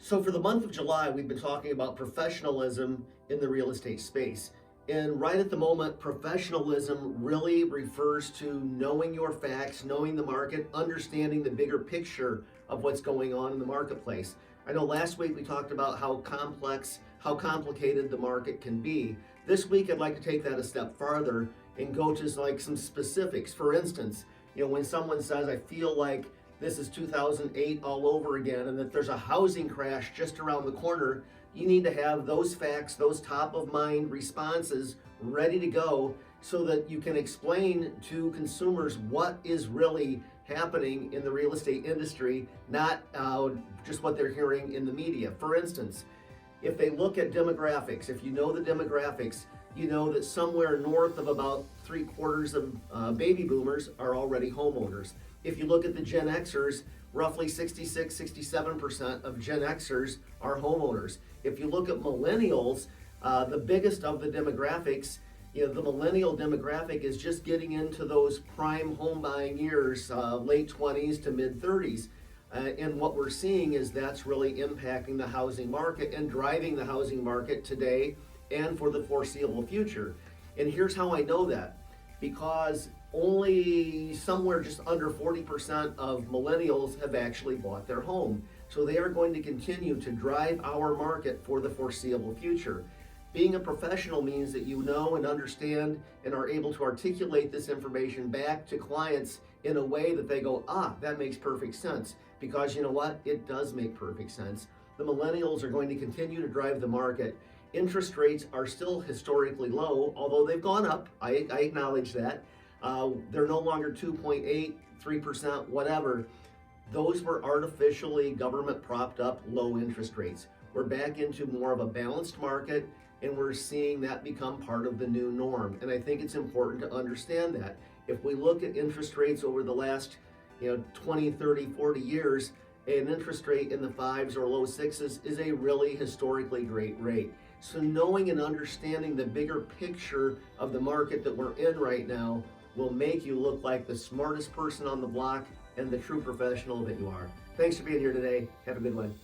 So for the month of July, we've been talking about professionalism in the real estate space. And right at the moment, professionalism really refers to knowing your facts, knowing the market, understanding the bigger picture of what's going on in the marketplace. I know last week we talked about how complex, how complicated the market can be. This week, I'd like to take that a step farther and go to like some specifics. For instance, when someone says, I feel like this is 2008 all over again, and that there's a housing crash just around the corner, you need to have those facts, those top of mind responses ready to go so that you can explain to consumers what is really happening in the real estate industry, not just what they're hearing in the media. For instance, if they look at demographics, if you know the demographics, you know that somewhere north of about 3/4 of baby boomers are already homeowners. If you look at the Gen Xers, roughly 66, 67% of Gen Xers are homeowners. If you look at millennials, the biggest of the demographics, the millennial demographic is just getting into those prime home buying years, late 20s to mid 30s. And what we're seeing is that's really impacting the housing market and driving the housing market today and for the foreseeable future. And here's how I know that. Because only somewhere just under 40% of millennials have actually bought their home. So they are going to continue to drive our market for the foreseeable future. Being a professional means that you know and understand and are able to articulate this information back to clients in a way that they go, that makes perfect sense. Because you know what? It does make perfect sense. The millennials are going to continue to drive the market. Interest rates are still historically low, although they've gone up. I acknowledge that. They're no longer 2.8, 3%, whatever. Those were artificially government propped up low interest rates. We're back into more of a balanced market, and we're seeing that become part of the new norm. And I think it's important to understand that. If we look at interest rates over the last 20, 30, 40 years, an interest rate in the 5s or low 6s is a really historically great rate. So knowing and understanding the bigger picture of the market that we're in right now will make you look like the smartest person on the block and the true professional that you are. Thanks for being here today. Have a good one.